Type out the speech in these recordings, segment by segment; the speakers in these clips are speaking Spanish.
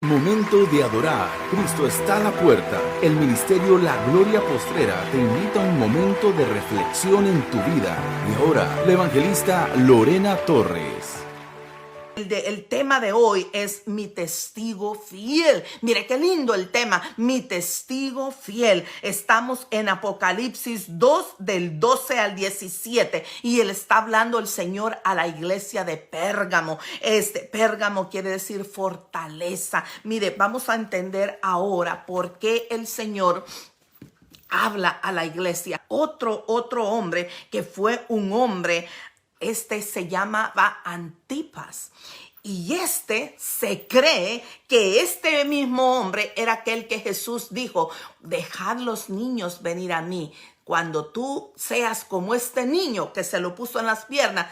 Momento de adorar. Cristo está a la puerta. El ministerio La Gloria Postrera te invita a un momento de reflexión en tu vida. Y ahora, la evangelista Lorena Torres. El tema de hoy es mi testigo fiel. Mire qué lindo el tema, mi testigo fiel. Estamos en Apocalipsis 2 del 12 al 17 y él está hablando el Señor a la iglesia de Pérgamo. Pérgamo quiere decir fortaleza. Mire, vamos a entender ahora por qué el Señor habla a la iglesia. Otro hombre que fue un hombre, se llamaba Antipas. Y se cree que este mismo hombre era aquel que Jesús dijo: dejad los niños venir a mí. Cuando tú seas como este niño que se lo puso en las piernas,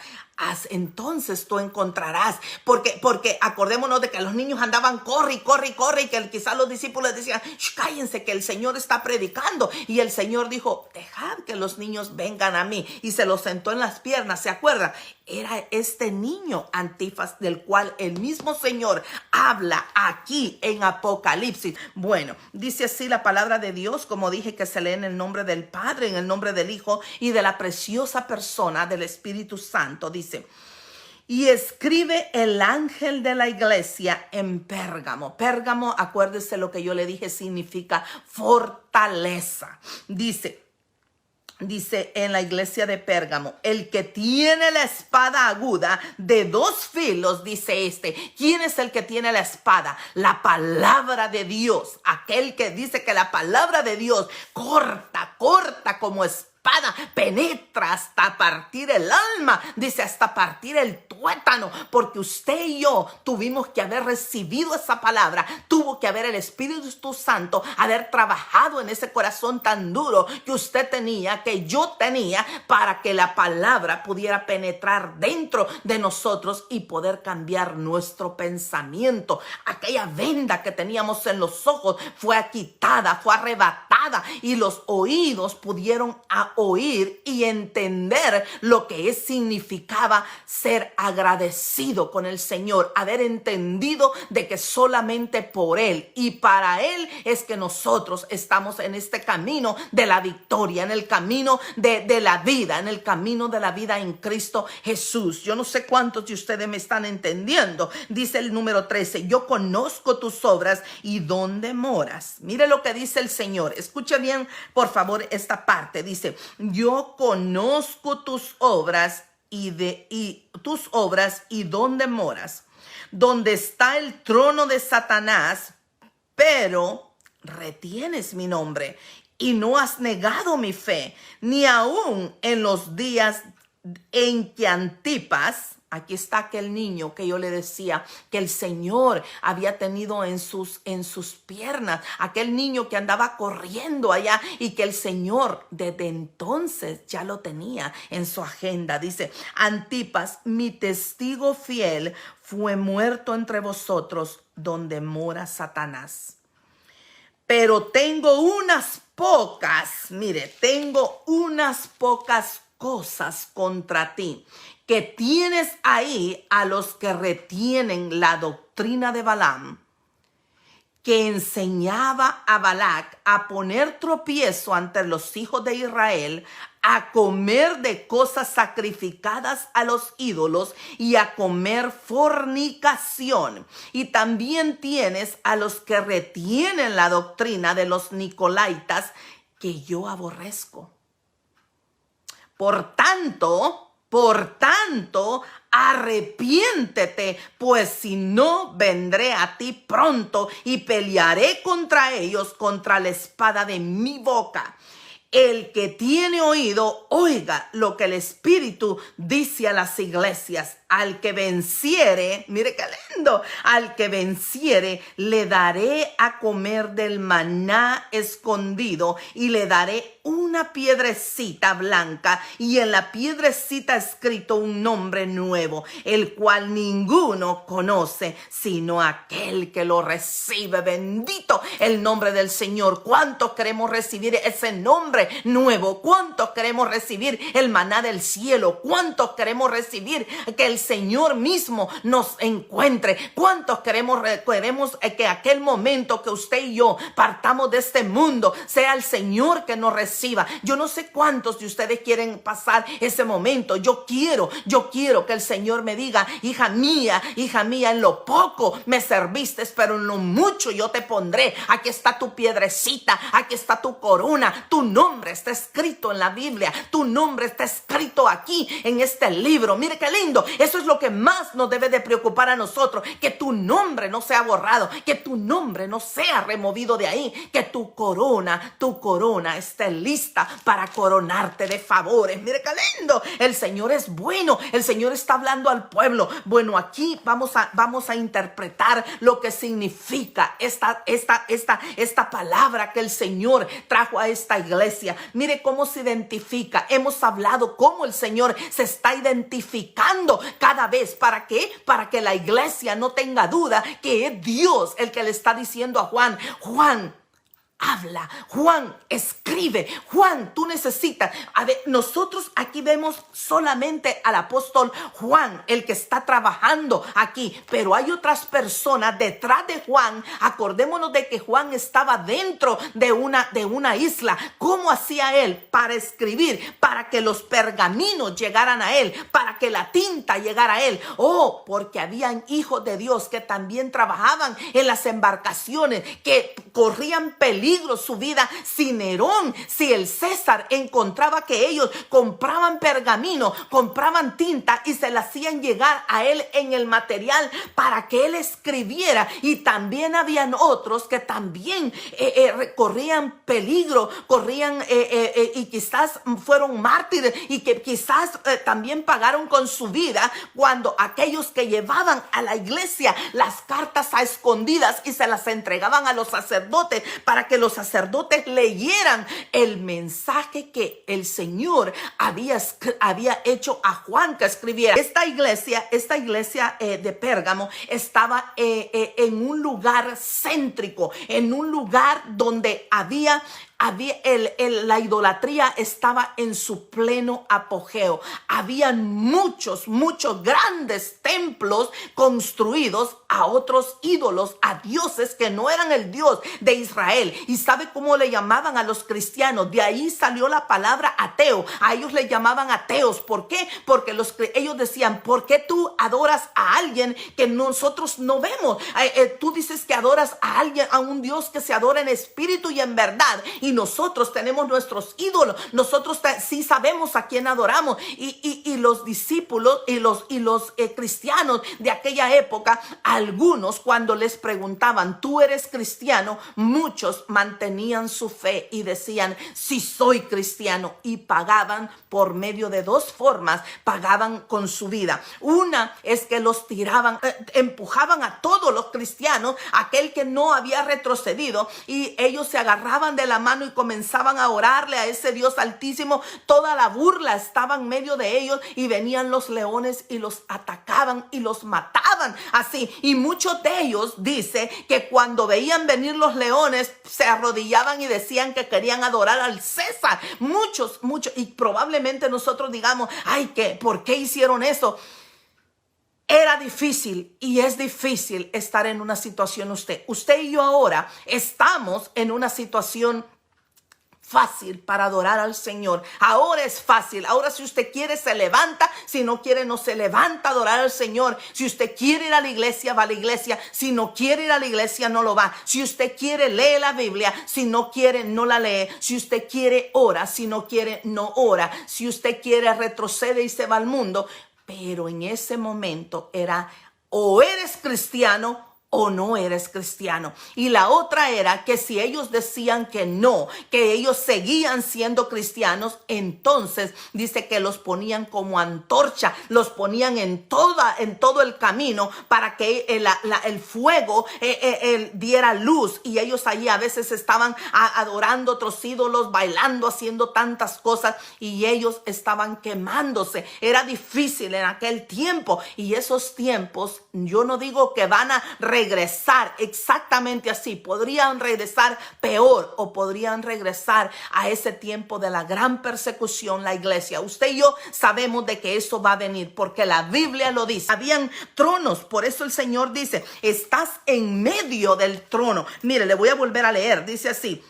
entonces tú encontrarás. Porque acordémonos de que los niños andaban corre, y que quizás los discípulos decían: cállense, que el Señor está predicando. Y el Señor dijo: dejad que los niños vengan a mí. Y se los sentó en las piernas, ¿se acuerdan? Era este niño Antipas del cual el mismo Señor habla aquí en Apocalipsis. Bueno, dice así la palabra de Dios, como dije, que se lee en el nombre del Padre, en el nombre del Hijo y de la preciosa persona del Espíritu Santo. Dice: y escribe el ángel de la iglesia en Pérgamo. Pérgamo, acuérdese lo que yo le dije, significa fortaleza. Dice en la iglesia de Pérgamo: el que tiene la espada aguda de 2 filos, dice ¿Quién es el que tiene la espada? La palabra de Dios. Aquel que dice que la palabra de Dios corta como espada, penetra hasta partir el alma, dice, hasta partir el tuétano, porque usted y yo tuvimos que haber recibido esa palabra, tuvo que haber el Espíritu Santo, haber trabajado en ese corazón tan duro que usted tenía, que yo tenía, para que la palabra pudiera penetrar dentro de nosotros y poder cambiar nuestro pensamiento. Aquella venda que teníamos en los ojos fue quitada, fue arrebatada, y los oídos pudieron oír y entender lo que significaba ser agradecido con el Señor, haber entendido de que solamente por Él y para Él es que nosotros estamos en este camino de la victoria, en el camino de la vida, en el camino de la vida en Cristo Jesús. Yo no sé cuántos de ustedes me están entendiendo. Dice el número 13: yo conozco tus obras y dónde moras. Mire lo que dice el Señor. Escuche bien, por favor, esta parte. Dice: yo conozco tus obras y dónde moras, donde está el trono de Satanás, pero retienes mi nombre y no has negado mi fe, ni aún en los días en que Antipas, aquí está aquel niño que yo le decía que el Señor había tenido en sus piernas, aquel niño que andaba corriendo allá y que el Señor desde entonces ya lo tenía en su agenda. Dice: Antipas, mi testigo fiel, fue muerto entre vosotros donde mora Satanás. Pero tengo unas pocas cosas contra ti, que tienes ahí a los que retienen la doctrina de Balaam, que enseñaba a Balac a poner tropiezo ante los hijos de Israel, a comer de cosas sacrificadas a los ídolos y a comer fornicación. Y también tienes a los que retienen la doctrina de los nicolaitas, que yo aborrezco. Por tanto, arrepiéntete, pues si no, vendré a ti pronto y pelearé contra ellos contra la espada de mi boca. El que tiene oído, oiga lo que el Espíritu dice a las iglesias. Al que venciere, mire qué lindo, al que venciere le daré a comer del maná escondido y le daré una piedrecita blanca y en la piedrecita escrito un nombre nuevo, el cual ninguno conoce sino aquel que lo recibe. Bendito el nombre del Señor. ¿Cuántos queremos recibir ese nombre nuevo? ¿Cuántos queremos recibir el maná del cielo? ¿Cuántos queremos recibir que el el Señor mismo nos encuentre. ¿Cuántos queremos que aquel momento que usted y yo partamos de este mundo sea el Señor que nos reciba? Yo no sé cuántos de ustedes quieren pasar ese momento. Yo quiero que el Señor me diga: hija mía, en lo poco me serviste, pero en lo mucho yo te pondré. Aquí está tu piedrecita, aquí está tu corona. Tu nombre está escrito en la Biblia, tu nombre está escrito aquí en este libro. Mire qué lindo. Eso es lo que más nos debe de preocupar a nosotros, que tu nombre no sea borrado, que tu nombre no sea removido de ahí, que tu corona esté lista para coronarte de favores. Mire qué lindo. El Señor es bueno, el Señor está hablando al pueblo. Bueno, aquí vamos a interpretar lo que significa esta palabra que el Señor trajo a esta iglesia. Mire cómo se identifica. Hemos hablado cómo el Señor se está identificando cada vez. ¿Para qué? Para que la iglesia no tenga duda que es Dios el que le está diciendo a Juan: Juan, habla, Juan, escribe. Juan, tú necesitas. A ver, nosotros aquí vemos solamente al apóstol Juan, el que está trabajando aquí, pero hay otras personas detrás de Juan. Acordémonos de que Juan estaba dentro de una isla. ¿Cómo hacía él para escribir? Para que los pergaminos llegaran a él, para que la tinta llegara a él. Oh, porque habían hijos de Dios que también trabajaban en las embarcaciones, que corrían peligro su vida. Si Nerón, si el César encontraba que ellos compraban pergamino, compraban tinta y se la hacían llegar a él en el material para que él escribiera, y también habían otros que también corrían peligro, y quizás fueron mártires, y que quizás también pagaron con su vida cuando aquellos que llevaban a la iglesia las cartas a escondidas y se las entregaban a los sacerdotes para que los sacerdotes leyeran el mensaje que el Señor había hecho a Juan que escribiera. Esta iglesia de Pérgamo estaba en un lugar céntrico, en un lugar donde la idolatría estaba en su pleno apogeo. Habían muchos grandes templos construidos a otros ídolos, a dioses que no eran el Dios de Israel. ¿Y sabe cómo le llamaban a los cristianos? De ahí salió la palabra ateo. A ellos le llamaban ateos. ¿Por qué? Porque ellos decían: ¿por qué tú adoras a alguien que nosotros no vemos? Tú dices que adoras a alguien, a un Dios que se adora en espíritu y en verdad, y nosotros tenemos nuestros ídolos. Nosotros sí sabemos a quién adoramos. Y los discípulos y los cristianos de aquella época, algunos, cuando les preguntaban: ¿tú eres cristiano?, muchos mantenían su fe y decían: sí, soy cristiano, y pagaban por medio de dos formas. Pagaban con su vida. Una es que los tiraban, empujaban a todos los cristianos, aquel que no había retrocedido, y ellos se agarraban de la mano y comenzaban a orarle a ese Dios altísimo. Toda la burla estaba en medio de ellos, y venían los leones y los atacaban y los mataban así. Y muchos de ellos, dice, que cuando veían venir los leones se arrodillaban y decían que querían adorar al César. Muchos, y probablemente nosotros digamos: ay, ¿por qué hicieron eso? Era difícil y es difícil estar en una situación. Usted y yo ahora estamos en una situación fácil para adorar al Señor. Ahora es fácil. Ahora, si usted quiere, se levanta. Si no quiere, no se levanta a adorar al Señor. Si usted quiere ir a la iglesia, va a la iglesia. Si no quiere ir a la iglesia, no lo va. Si usted quiere, lee la Biblia. Si no quiere, no la lee. Si usted quiere, ora. Si no quiere, no ora. Si usted quiere, retrocede y se va al mundo. Pero en ese momento era: o eres cristiano o no eres cristiano. Y la otra era que si ellos decían que no, que ellos seguían siendo cristianos, entonces dice que los ponían como antorcha, los ponían en todo el camino para que el fuego diera luz, y ellos allí a veces estaban adorando otros ídolos, bailando, haciendo tantas cosas, y ellos estaban quemándose. Era difícil en aquel tiempo, y esos tiempos, yo no digo que van a regresar exactamente así. Podrían regresar peor o podrían regresar a ese tiempo de la gran persecución, la iglesia. Usted y yo sabemos de que eso va a venir porque la Biblia lo dice. Habían tronos, por eso el Señor dice, estás en medio del trono. Mire, le voy a volver a leer, dice así.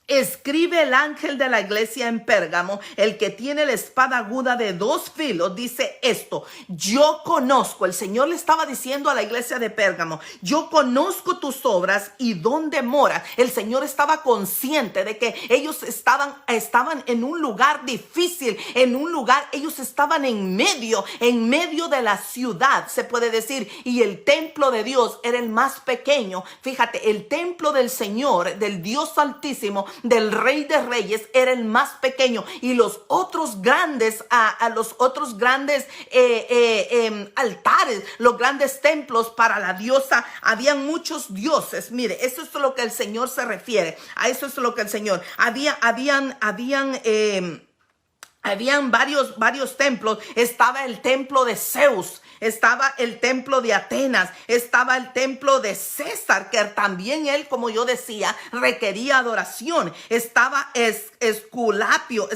Escribe el ángel de la iglesia en Pérgamo, el que tiene la espada aguda de 2 filos, dice esto: yo conozco, el Señor le estaba diciendo a la iglesia de Pérgamo, yo conozco tus obras y dónde moras. El Señor estaba consciente de que ellos estaban en un lugar difícil, en un lugar, ellos estaban en medio de la ciudad, se puede decir, y el templo de Dios era el más pequeño. Fíjate, el templo del Señor, del Dios Altísimo, del Rey de Reyes, era el más pequeño, y los otros grandes altares, los grandes templos para la diosa, habían muchos dioses. Mire, eso es lo que el Señor se refiere, a eso es lo que el Señor, habían varios templos. Estaba el templo de Zeus, estaba el templo de Atenas, estaba el templo de César, que también él, como yo decía, requería adoración. Estaba Esculapio.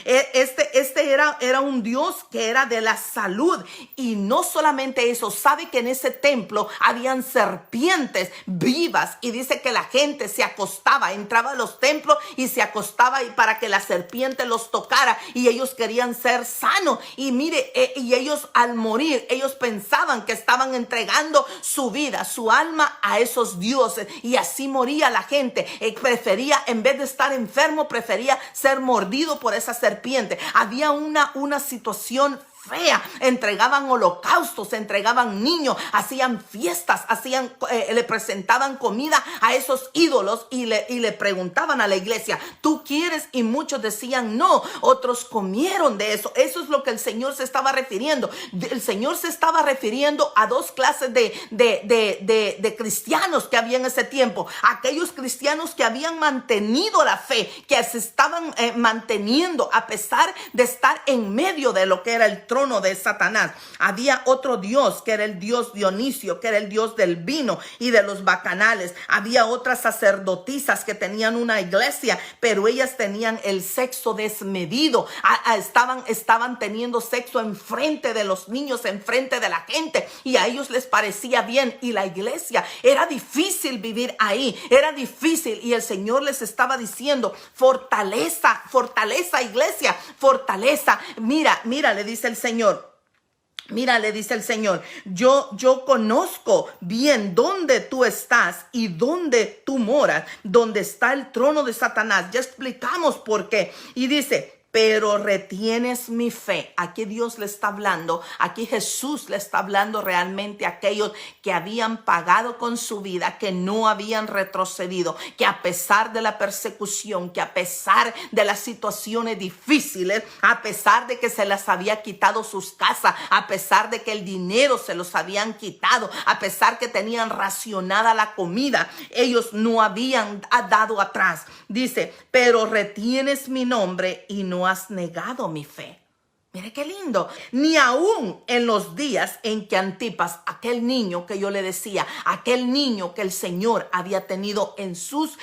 Este era un dios que era de la salud. Y no solamente eso, sabe que en ese templo habían serpientes vivas, y dice que la gente se acostaba, entraba a los templos y se acostaba y para que la serpiente los tocara, y ellos querían ser sanos. Y mire, y ellos al morir, ellos pensaban que estaban entregando su vida, su alma a esos dioses, y así moría la gente. Prefería, en vez de estar enfermo, prefería ser mordido por esa serpiente. Había una situación fea. Entregaban holocaustos, entregaban niños, hacían fiestas, le presentaban comida a esos ídolos y le preguntaban a la iglesia, ¿tú quieres? Y muchos decían no. Otros comieron de eso. Eso es lo que el Señor se estaba refiriendo. El Señor se estaba refiriendo a 2 clases de cristianos que había en ese tiempo. Aquellos cristianos que habían mantenido la fe, que se estaban manteniendo a pesar de estar en medio de lo que era el trono de Satanás. Había otro dios que era el dios Dionisio, que era el dios del vino y de los bacanales. Había otras sacerdotisas que tenían una iglesia, pero ellas tenían el sexo desmedido. Estaban teniendo sexo enfrente de los niños, enfrente de la gente, y a ellos les parecía bien. Y la iglesia, era difícil vivir ahí, era difícil, y el Señor les estaba diciendo, fortaleza, iglesia, fortaleza. Mira, le dice el Señor. Mira, le dice el Señor, yo conozco bien dónde tú estás y dónde tú moras, dónde está el trono de Satanás. Ya explicamos por qué. Y dice, pero retienes mi fe. Aquí Dios le está hablando, aquí Jesús le está hablando realmente a aquellos que habían pagado con su vida, que no habían retrocedido, que a pesar de la persecución, que a pesar de las situaciones difíciles, a pesar de que se les había quitado sus casas, a pesar de que el dinero se los habían quitado, a pesar que tenían racionada la comida, ellos no habían dado atrás. Dice, pero retienes mi nombre y no has negado mi fe. Mire qué lindo. Ni aún en los días en que Antipas, aquel niño que yo le decía, aquel niño que el Señor había tenido en sus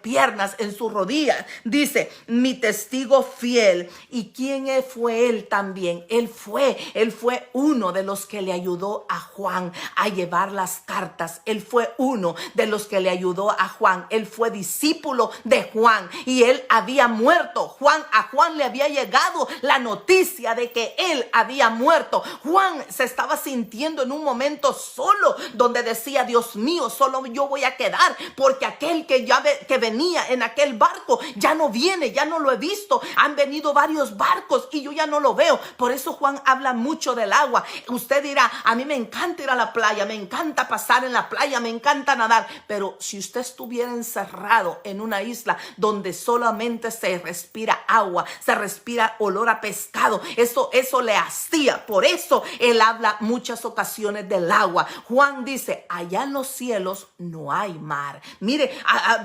piernas, en sus rodillas, dice, mi testigo fiel. ¿Y quién fue él también? Él fue uno de los que le ayudó a Juan a llevar las cartas. Él fue uno de los que le ayudó a Juan. Él fue discípulo de Juan y él había muerto. A Juan le había llegado la noticia de que él había muerto. Juan se estaba sintiendo en un momento solo, donde decía, Dios mío, solo yo voy a quedar, porque aquel que venía en aquel barco ya no viene, ya no lo he visto. Han venido varios barcos y yo ya no lo veo. Por eso Juan habla mucho del agua. Usted dirá, a mí me encanta ir a la playa, me encanta pasar en la playa, me encanta nadar, pero si usted estuviera encerrado en una isla donde solamente se respira agua, se respira olor a pescado. Eso le hacía. Por eso él habla muchas ocasiones del agua. Juan dice, allá en los cielos no hay mar. Mire,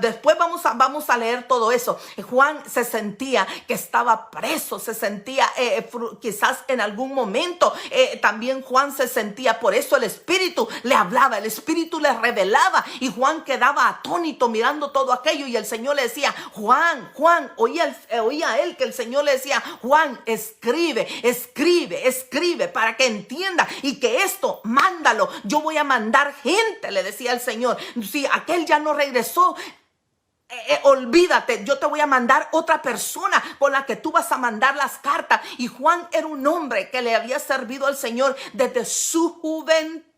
después vamos a leer todo eso. Juan se sentía que estaba preso, se sentía quizás en algún momento también Juan se sentía, por eso el Espíritu le hablaba, el Espíritu le revelaba y Juan quedaba atónito mirando todo aquello y el Señor le decía, Juan, oía a él que el Señor le decía, Juan, escribe para que entienda y que esto, mándalo, yo voy a mandar gente, le decía el Señor. Si aquel ya no regresó, olvídate, yo te voy a mandar otra persona con la que tú vas a mandar las cartas. Y Juan era un hombre que le había servido al Señor desde su juventud.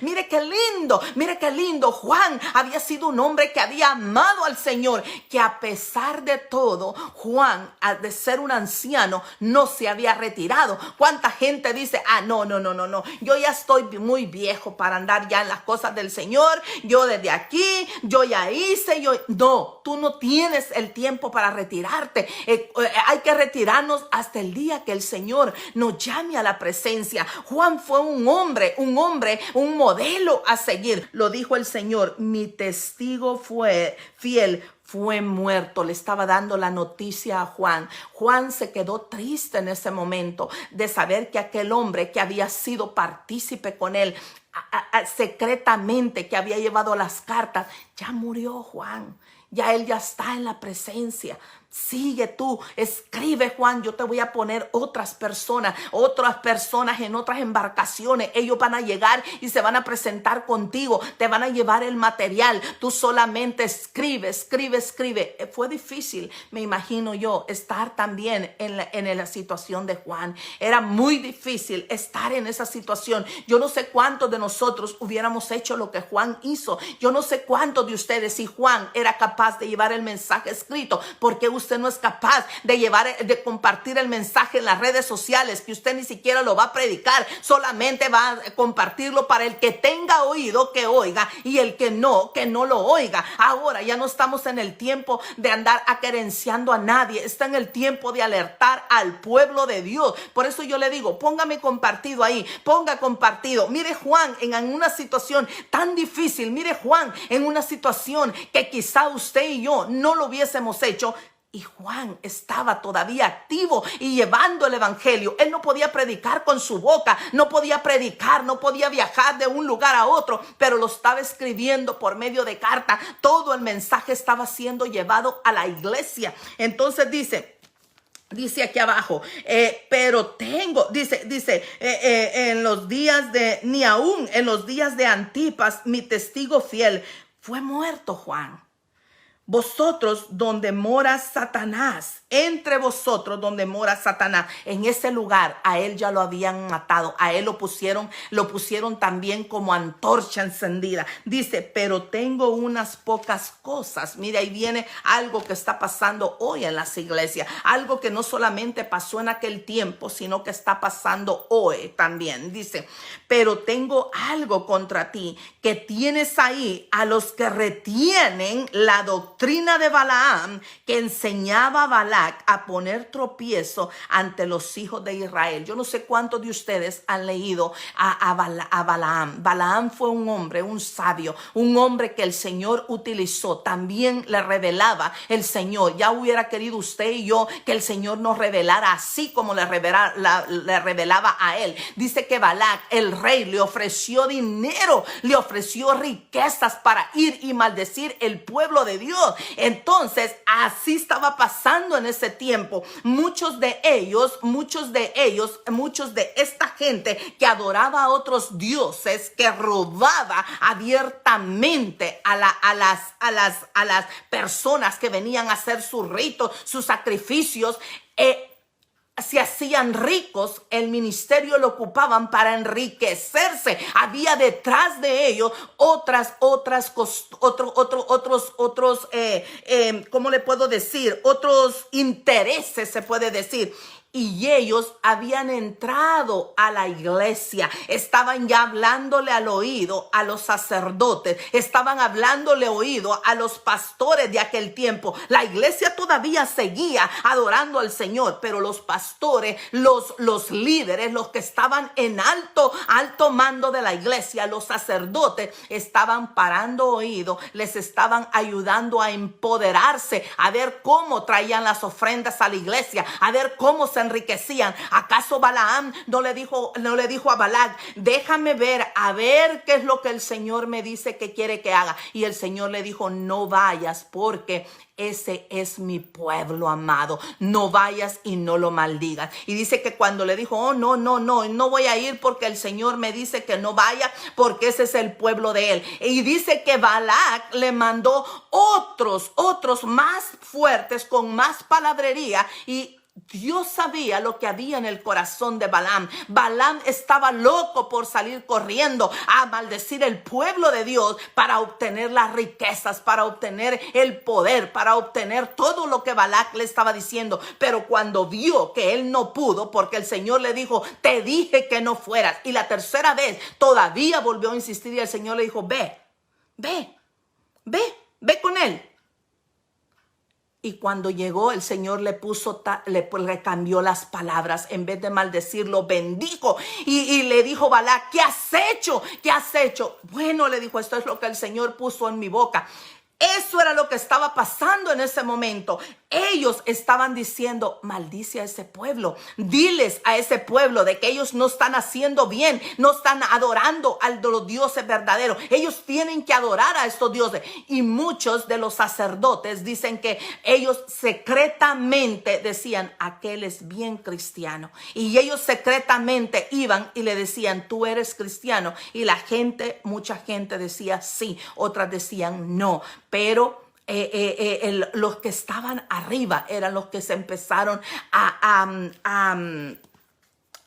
Mire qué lindo. Juan había sido un hombre que había amado al Señor, que a pesar de todo, Juan, de ser un anciano, no se había retirado. ¿Cuánta gente dice, no, yo ya estoy muy viejo para andar ya en las cosas del Señor, yo desde aquí, yo ya hice, no, tú no tienes el tiempo para retirarte. Hay que retirarnos hasta el día que el Señor nos llame a la presencia. Juan fue un hombre, un modelo a seguir. Lo dijo el Señor, mi testigo fue fiel, fue muerto. Le estaba dando la noticia a Juan. Juan se quedó triste en ese momento de saber que aquel hombre que había sido partícipe con él secretamente, que había llevado las cartas, ya murió Juan. Ya él ya está en la presencia. Sigue tú, escribe Juan, yo te voy a poner otras personas en otras embarcaciones. Ellos van a llegar y se van a presentar contigo, te van a llevar el material. Tú solamente escribe. Fue difícil, me imagino yo, estar también en la situación de Juan. Era muy difícil estar en esa situación. Yo no sé cuántos de nosotros hubiéramos hecho lo que Juan hizo. Yo no sé cuántos de ustedes, si Juan era capaz de llevar el mensaje escrito, porque usted no es capaz de compartir el mensaje en las redes sociales, que usted ni siquiera lo va a predicar, solamente va a compartirlo para el que tenga oído que oiga y el que no lo oiga. Ahora ya no estamos en el tiempo de andar aquerenciando a nadie, está en el tiempo de alertar al pueblo de Dios. Por eso yo le digo, póngame compartido ahí, ponga compartido. Mire Juan en una situación tan difícil, mire Juan en una situación que quizá usted y yo no lo hubiésemos hecho. Y Juan estaba todavía activo y llevando el evangelio. Él no podía predicar con su boca, no podía predicar, no podía viajar de un lugar a otro, pero lo estaba escribiendo por medio de carta. Todo el mensaje estaba siendo llevado a la iglesia. Entonces dice aquí abajo, pero tengo, dice, en los días ni aún en los días de Antipas, mi testigo fiel, fue muerto Juan. Vosotros donde mora Satanás, entre vosotros donde mora Satanás, en ese lugar a él ya lo habían matado, a él lo pusieron también como antorcha encendida. Dice, pero tengo unas pocas cosas. Mira, ahí viene algo que está pasando hoy en las iglesias, algo que no solamente pasó en aquel tiempo, sino que está pasando hoy también. Dice, pero tengo algo contra ti, que tienes ahí a los que retienen la doctrina de Balaam, que enseñaba a Balac a poner tropiezo ante los hijos de Israel. Yo no sé cuántos de ustedes han leído a Balaam. Balaam fue un hombre, un sabio, un hombre que el Señor utilizó. También le revelaba el Señor. Ya hubiera querido usted y yo que el Señor nos revelara así como le revelaba a él. Dice que Balac, el rey, le ofreció dinero, le ofreció riquezas para ir y maldecir el pueblo de Dios. Entonces, así estaba pasando en ese tiempo. Muchos de esta gente que adoraba a otros dioses, que robaba abiertamente a las personas que venían a hacer sus ritos, sus sacrificios, se hacían ricos. El ministerio lo ocupaban para enriquecerse. Había detrás de ellos ¿cómo le puedo decir? Otros intereses, se puede decir. y ellos habían entrado a la iglesia, estaban ya hablándole al oído a los sacerdotes, estaban hablándole oído a los pastores de aquel tiempo. La iglesia todavía seguía adorando al Señor, pero los pastores, los líderes, los que estaban en alto mando de la iglesia, los sacerdotes, estaban parando oído, les estaban ayudando a empoderarse, a ver cómo traían las ofrendas a la iglesia, a ver cómo se enriquecían. ¿Acaso Balaam no le dijo a Balac, déjame ver, a ver qué es lo que el Señor me dice que quiere que haga? Y el Señor le dijo, no vayas, porque ese es mi pueblo amado. No vayas y no lo maldigas. Y dice que cuando le dijo, oh, no voy a ir porque el Señor me dice que no vaya, porque ese es el pueblo de él. Y dice que Balac le mandó otros más fuertes, con más palabrería, y Dios sabía lo que había en el corazón de Balaam. Balaam estaba loco por salir corriendo a maldecir el pueblo de Dios para obtener las riquezas, para obtener el poder, para obtener todo lo que Balac le estaba diciendo. Pero cuando vio que él no pudo, porque el Señor le dijo, te dije que no fueras, y la tercera vez todavía volvió a insistir, y el Señor le dijo, ve con él. Y cuando llegó, el Señor le cambió las palabras. En vez de maldecirlo, bendijo. Y le dijo Balac, ¿qué has hecho? ¿Qué has hecho? Bueno, le dijo, esto es lo que el Señor puso en mi boca. Eso era lo que estaba pasando en ese momento. Ellos estaban diciendo, maldice a ese pueblo. Diles a ese pueblo de que ellos no están haciendo bien, no están adorando a los dioses verdaderos. Ellos tienen que adorar a estos dioses. Y muchos de los sacerdotes dicen que ellos secretamente decían, aquel es bien cristiano. Y ellos secretamente iban y le decían, tú eres cristiano. Y mucha gente decía sí, otras decían no. Pero los que estaban arriba eran los que se empezaron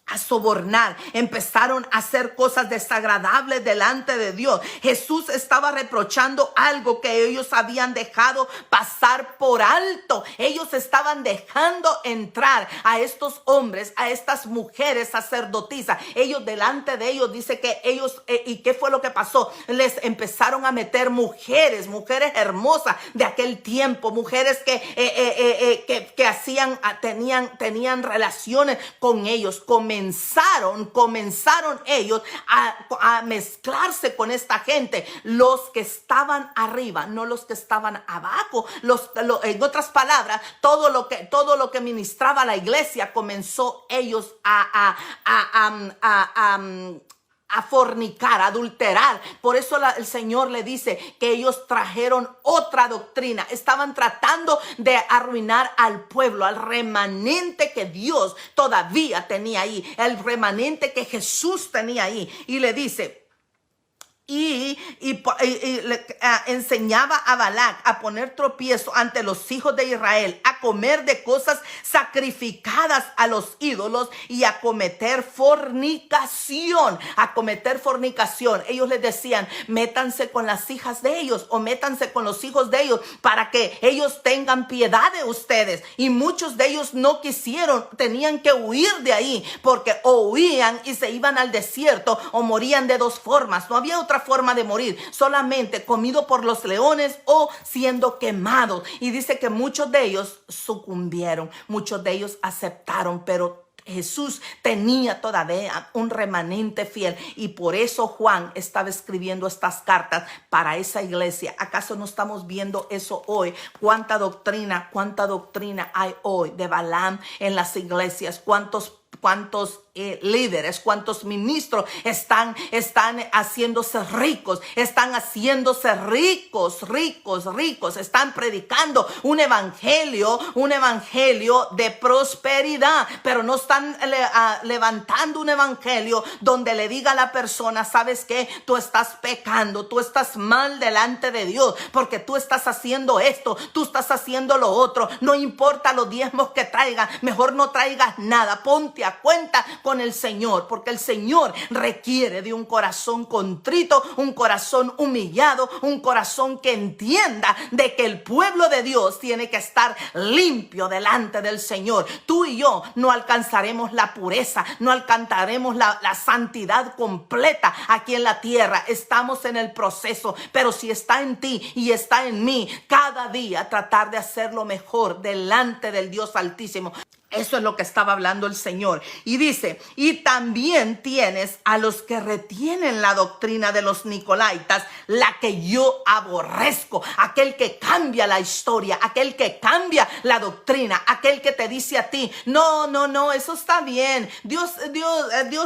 a sobornar, empezaron a hacer cosas desagradables delante de Dios. Jesús estaba reprochando algo que ellos habían dejado pasar por alto. Ellos estaban dejando entrar a estos hombres, a estas mujeres sacerdotisas. Ellos delante de ellos, dice que ellos, ¿y qué fue lo que pasó? Les empezaron a meter mujeres hermosas de aquel tiempo, mujeres que tenían relaciones con ellos. Comenzaron ellos a mezclarse con esta gente, los que estaban arriba, no los que estaban abajo. En otras palabras, todo lo que ministraba la iglesia, comenzó ellos a fornicar, a adulterar. Por eso el Señor le dice que ellos trajeron otra doctrina. Estaban tratando de arruinar al pueblo, al remanente que Dios todavía tenía ahí, el remanente que Jesús tenía ahí. Y le dice, enseñaba a Balac a poner tropiezo ante los hijos de Israel, a comer de cosas sacrificadas a los ídolos y a cometer fornicación. Ellos les decían, métanse con las hijas de ellos o métanse con los hijos de ellos para que ellos tengan piedad de ustedes. Y muchos de ellos no quisieron, tenían que huir de ahí, porque o huían y se iban al desierto o morían de dos formas. No había otra forma de morir, solamente comido por los leones o siendo quemados. Y dice que muchos de ellos sucumbieron, muchos de ellos aceptaron, pero Jesús tenía todavía un remanente fiel, y por eso Juan estaba escribiendo estas cartas para esa iglesia. ¿Acaso no estamos viendo eso hoy? ¿Cuánta doctrina hay hoy de Balaam en las iglesias? ¿Cuántos líderes, cuántos ministros están haciéndose ricos, están predicando un evangelio de prosperidad, pero no están levantando un evangelio donde le diga a la persona, ¿sabes qué? Tú estás pecando, tú estás mal delante de Dios, porque tú estás haciendo esto, tú estás haciendo lo otro. No importa los diezmos que traigan, mejor no traigas nada, ponte a cuenta con el Señor, porque el Señor requiere de un corazón contrito, un corazón humillado, un corazón que entienda de que el pueblo de Dios tiene que estar limpio delante del Señor. Tú y yo no alcanzaremos la pureza, no alcanzaremos la santidad completa aquí en la tierra. Estamos en el proceso, pero si está en ti y está en mí, cada día tratar de hacerlo mejor delante del Dios Altísimo. Eso es lo que estaba hablando el Señor. Y dice, y también tienes a los que retienen la doctrina de los nicolaítas, la que yo aborrezco. Aquel que cambia la historia, aquel que cambia la doctrina, aquel que te dice a ti, no, eso está bien. Dios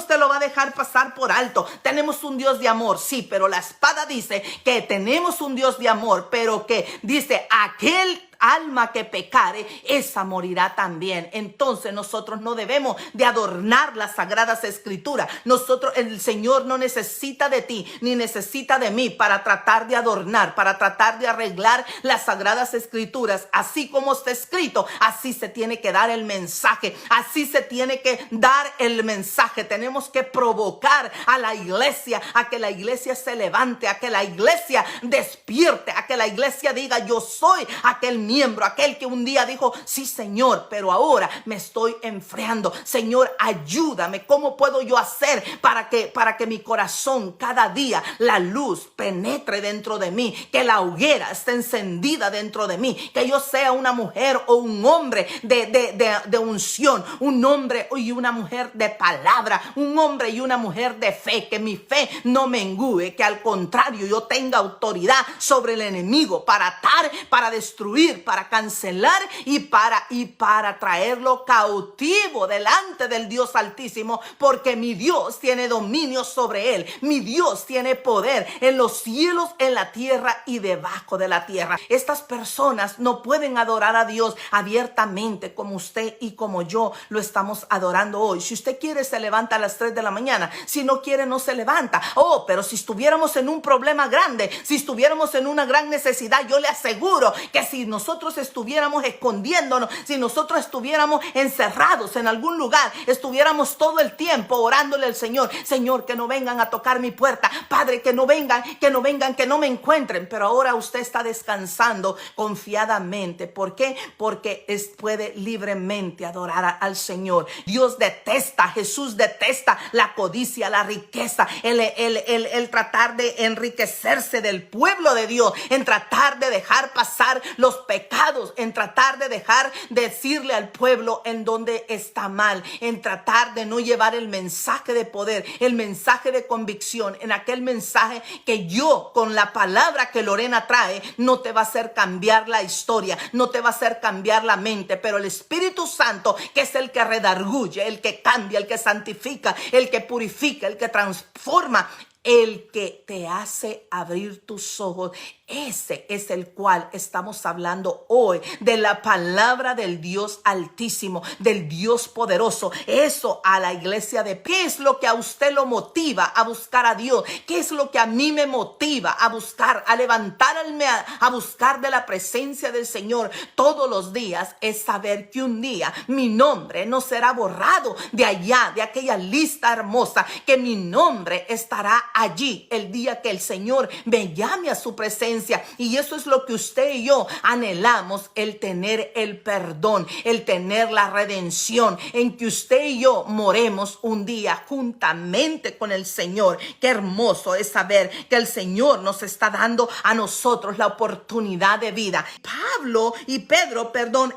te lo va a dejar pasar por alto. Tenemos un Dios de amor, sí, pero la espada dice que tenemos un Dios de amor, pero que dice, aquel alma que pecare, esa morirá también. Entonces nosotros no debemos de adornar las sagradas escrituras. El Señor no necesita de ti ni necesita de mí para tratar de adornar, para tratar de arreglar las sagradas escrituras. Así como está escrito, así se tiene que dar el mensaje, así se tiene que dar el mensaje. Tenemos que provocar a la iglesia, a que la iglesia se levante, a que la iglesia despierte, a que la iglesia diga, yo soy aquel miembro, aquel que un día dijo, sí Señor, pero ahora me estoy enfriando. Señor, ayúdame. ¿Cómo puedo yo hacer para que mi corazón cada día la luz penetre dentro de mí, que la hoguera esté encendida dentro de mí, que yo sea una mujer o un hombre de unción, un hombre y una mujer de palabra, un hombre y una mujer de fe, que mi fe no mengüe, que al contrario yo tenga autoridad sobre el enemigo para atar, para destruir, para cancelar y para traerlo cautivo delante del Dios Altísimo, porque mi Dios tiene dominio sobre él. Mi Dios tiene poder en los cielos, en la tierra y debajo de la tierra. Estas personas no pueden adorar a Dios abiertamente como usted y como yo lo estamos adorando hoy. Si usted quiere, se levanta a las 3 de la mañana. Si no quiere, no se levanta. Pero si estuviéramos en un problema grande, si estuviéramos en una gran necesidad, yo le aseguro que si nosotros estuviéramos escondiéndonos, si nosotros estuviéramos encerrados en algún lugar, estuviéramos todo el tiempo orándole al Señor, Señor, que no vengan a tocar mi puerta, Padre, que no vengan, que no me encuentren. Pero ahora usted está descansando confiadamente. ¿Por qué? Porque puede libremente adorar al Señor. Dios detesta, Jesús detesta la codicia, la riqueza, el tratar de enriquecerse del pueblo de Dios, en tratar de dejar pasar los pecados, en tratar de decirle al pueblo en donde está mal, en tratar de no llevar el mensaje de poder, el mensaje de convicción, en aquel mensaje que yo con la palabra que Lorena trae no te va a hacer cambiar la historia, no te va a hacer cambiar la mente, pero el Espíritu Santo, que es el que redarguye, el que cambia, el que santifica, el que purifica, el que transforma, el que te hace abrir tus ojos, ese es el cual estamos hablando hoy, de la palabra del Dios Altísimo, del Dios poderoso. Eso a la iglesia ¿qué es lo que a usted lo motiva a buscar a Dios? ¿Qué es lo que a mí me motiva a buscar, a levantarme, a buscar de la presencia del Señor todos los días? Es saber que un día mi nombre no será borrado de allá, de aquella lista hermosa, que mi nombre estará allí el día que el Señor me llame a su presencia. Y eso es lo que usted y yo anhelamos, el tener el perdón, el tener la redención, en que usted y yo moremos un día juntamente con el Señor. Qué hermoso es saber que el Señor nos está dando a nosotros la oportunidad de vida. Pedro,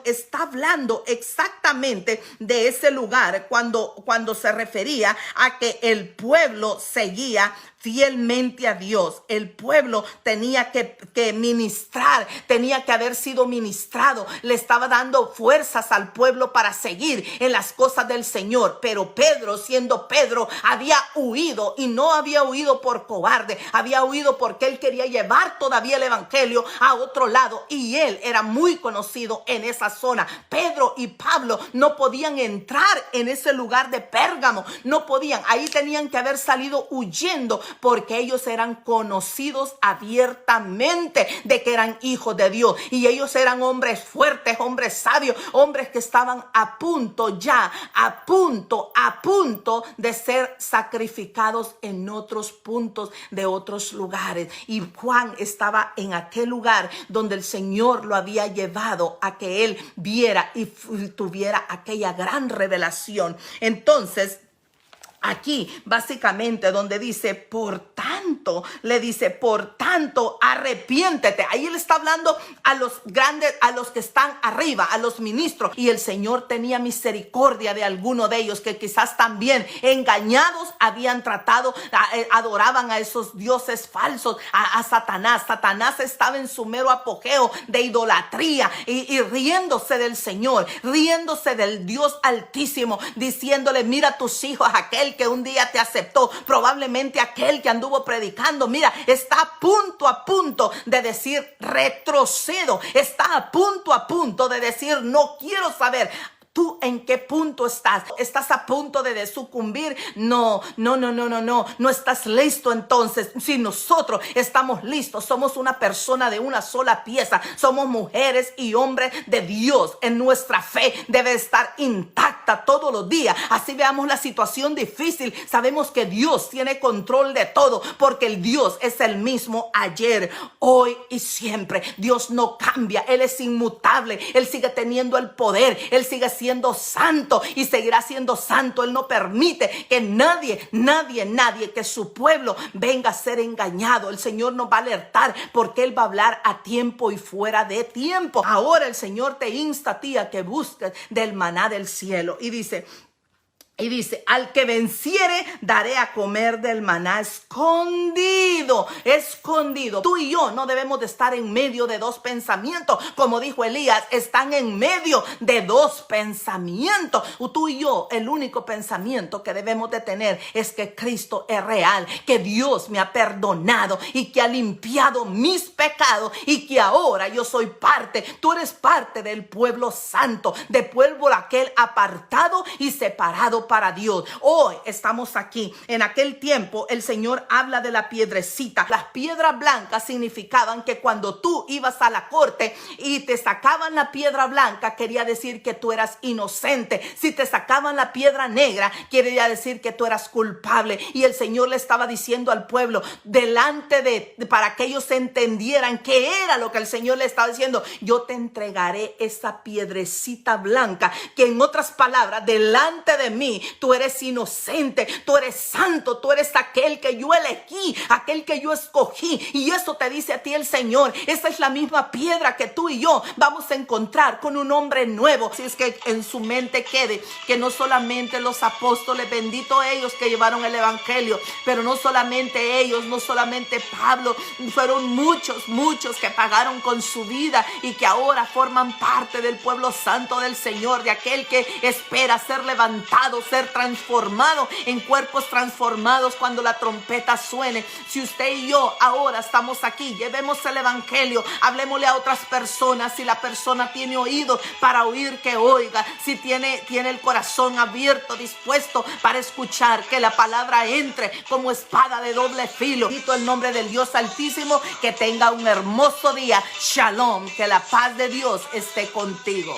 está hablando exactamente de ese lugar cuando se refería a que el pueblo seguía fielmente a Dios. El pueblo tenía que ministrar, tenía que haber sido ministrado. Le estaba dando fuerzas al pueblo para seguir en las cosas del Señor. Pero Pedro, siendo Pedro, había huido, y no había huido por cobarde, había huido porque él quería llevar todavía el evangelio a otro lado, y él era muy conocido en esa zona. Pedro y Pablo no podían entrar en ese lugar de Pérgamo, no podían, ahí tenían que haber salido huyendo porque ellos eran conocidos abiertamente de que eran hijos de Dios, y ellos eran hombres fuertes, hombres sabios, hombres que estaban a punto de ser sacrificados en otros puntos de otros lugares. Y Juan estaba en aquel lugar donde el Señor lo había llevado a que él viera y tuviera aquella gran revelación. Entonces, aquí básicamente donde dice, por tanto, le dice, por tanto, arrepiéntete. Ahí él está hablando a los grandes, a los que están arriba, a los ministros. Y el Señor tenía misericordia de alguno de ellos que quizás también engañados habían tratado, adoraban a esos dioses falsos, a Satanás. Satanás estaba en su mero apogeo de idolatría y riéndose del Señor, riéndose del Dios Altísimo, diciéndole, mira a tus hijos, aquel que un día te aceptó, probablemente aquel que anduvo predicando, mira, está a punto de decir retrocedo, está a punto de decir no quiero saber. ¿Tú en qué punto estás? ¿Estás a punto de sucumbir? No estás listo. Entonces, si nosotros estamos listos, somos una persona de una sola pieza, somos mujeres y hombres de Dios. En nuestra fe debe estar intacta todos los días. Así veamos la situación difícil, sabemos que Dios tiene control de todo, porque el Dios es el mismo ayer, hoy y siempre. Dios no cambia, Él es inmutable, Él sigue teniendo el poder, Él sigue siendo santo y seguirá siendo santo. Él no permite que nadie, que su pueblo venga a ser engañado. El Señor nos va a alertar porque Él va a hablar a tiempo y fuera de tiempo. Ahora el Señor te insta a ti a que busques del maná del cielo. Y dice, al que venciere daré a comer del maná escondido. Tú y yo no debemos de estar en medio de dos pensamientos. Como dijo Elías, están en medio de dos pensamientos. Tú y yo, el único pensamiento que debemos de tener es que Cristo es real, que Dios me ha perdonado y que ha limpiado mis pecados y que ahora yo soy parte, tú eres parte del pueblo santo, del pueblo aquel apartado y separado para Dios. Hoy estamos aquí. En aquel tiempo el Señor habla de la piedrecita. Las piedras blancas significaban que cuando tú ibas a la corte y te sacaban la piedra blanca, quería decir que tú eras inocente. Si te sacaban la piedra negra, quería decir que tú eras culpable. Y el Señor le estaba diciendo al pueblo, para que ellos entendieran qué era lo que el Señor le estaba diciendo, yo te entregaré esa piedrecita blanca, que en otras palabras, delante de mí tú eres inocente, tú eres santo, tú eres aquel que yo elegí, aquel que yo escogí. Y eso te dice a ti el Señor. Esa es la misma piedra que tú y yo vamos a encontrar con un hombre nuevo. Si es que en su mente quede que no solamente los apóstoles, bendito ellos que llevaron el evangelio, pero no solamente ellos, no solamente Pablo, fueron muchos que pagaron con su vida y que ahora forman parte del pueblo santo del Señor, de aquel que espera ser levantado, ser transformado en cuerpos transformados cuando la trompeta suene. Si usted y yo ahora estamos aquí, llevemos el evangelio, hablemosle a otras personas. Si la persona tiene oídos para oír, que oiga. Si tiene el corazón abierto, dispuesto para escuchar, que la palabra entre como espada de doble filo. Bendito el nombre del Dios Altísimo. Que tenga un hermoso día. Shalom, que la paz de Dios esté contigo.